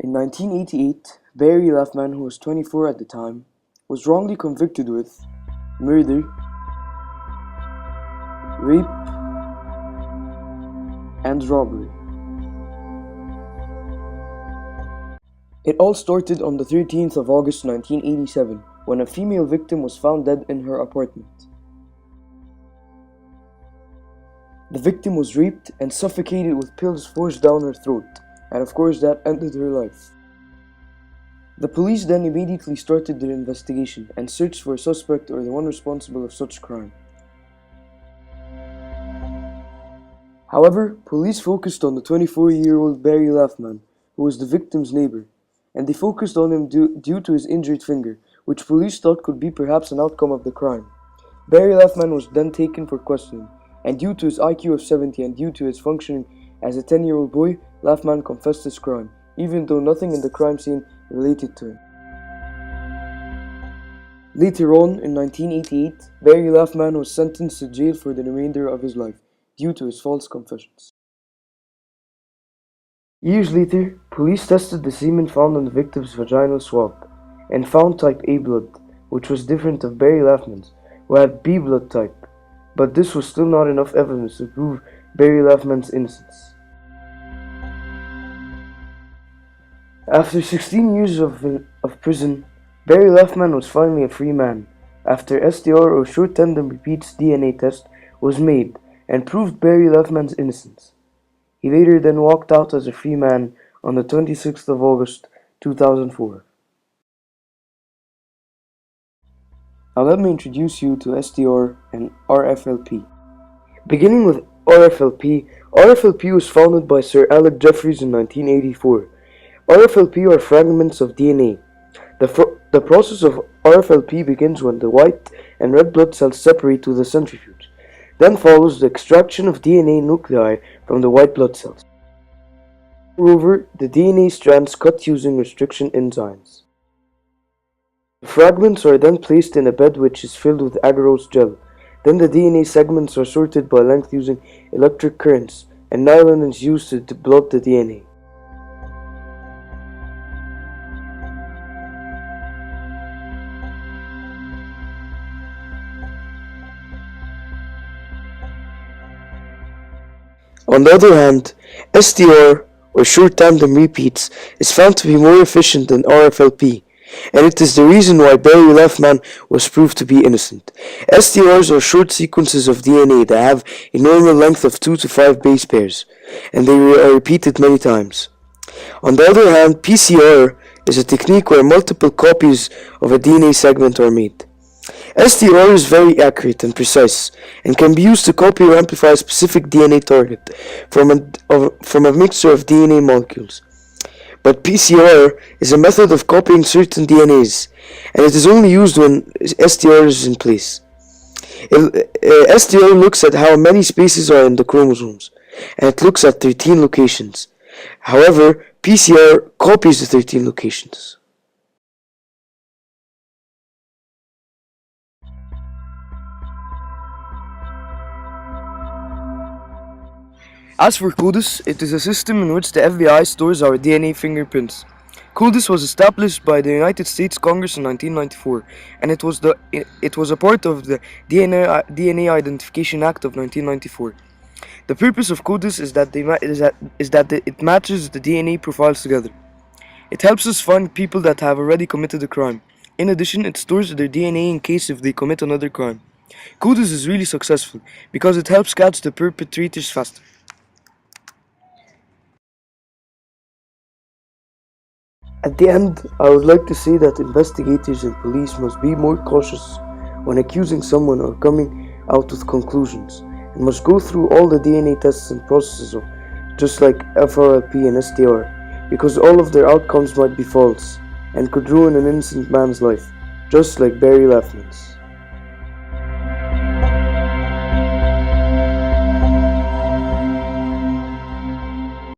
In 1988, Barry Leffman, who was 24 at the time, was wrongly convicted with murder, rape, and robbery. It all started on the 13th of August 1987, when a female victim was found dead in her apartment. The victim was raped and suffocated with pills forced down her throat, and of course that ended her life. The police then immediately started their investigation and searched for a suspect or the one responsible of such crime. However, police focused on the 24-year-old Barry Leffman, who was the victim's neighbor, and they focused on him due to his injured finger, which police thought could be perhaps an outcome of the crime. Barry Leffman was then taken for questioning, and due to his IQ of 70 and due to his functioning as a 10-year-old boy, Leffman confessed his crime, even though nothing in the crime scene related to him. Later on, in 1988, Barry Leffman was sentenced to jail for the remainder of his life, due to his false confessions. Years later, police tested the semen found on the victim's vaginal swab, and found type A blood, which was different of Barry Leffman's, who had B blood type, but this was still not enough evidence to prove Barry Leffman's innocence. After 16 years of prison, Barry Leffman was finally a free man, after STR or short tandem repeats DNA test was made and proved Barry Leffman's innocence. He later then walked out as a free man on the 26th of August 2004. Now let me introduce you to STR and RFLP. Beginning with RFLP, RFLP was founded by Sir Alec Jeffreys in 1984. RFLP are fragments of DNA. The process of RFLP begins when the white and red blood cells separate to the centrifuge. Then follows the extraction of DNA nuclei from the white blood cells. Moreover, the DNA strands cut using restriction enzymes. The fragments are then placed in a bed which is filled with agarose gel. Then the DNA segments are sorted by length using electric currents, and nylon is used to blot the DNA. On the other hand, STR, or short tandem repeats, is found to be more efficient than RFLP, and it is the reason why Barry Leffman was proved to be innocent. STRs are short sequences of DNA that have a normal length of 2 to 5 base pairs, and they are repeated many times. On the other hand, PCR is a technique where multiple copies of a DNA segment are made. STR is very accurate and precise, and can be used to copy or amplify a specific DNA target from a mixture of DNA molecules. But PCR is a method of copying certain DNAs, and it is only used when STR is in place. STR looks at how many spaces are in the chromosomes, and it looks at 13 locations. However, PCR copies the 13 locations. As for CODIS, it is a system in which the FBI stores our DNA fingerprints. CODIS was established by the United States Congress in 1994, and it was a part of the DNA Identification Act of 1994. The purpose of CODIS is that it matches the DNA profiles together. It helps us find people that have already committed a crime. In addition, it stores their DNA in case if they commit another crime. CODIS is really successful because it helps catch the perpetrators faster. At the end, I would like to say that investigators and police must be more cautious when accusing someone or coming out with conclusions, and must go through all the DNA tests and processes just like FRLP and STR, because all of their outcomes might be false and could ruin an innocent man's life, just like Barry Leffman's.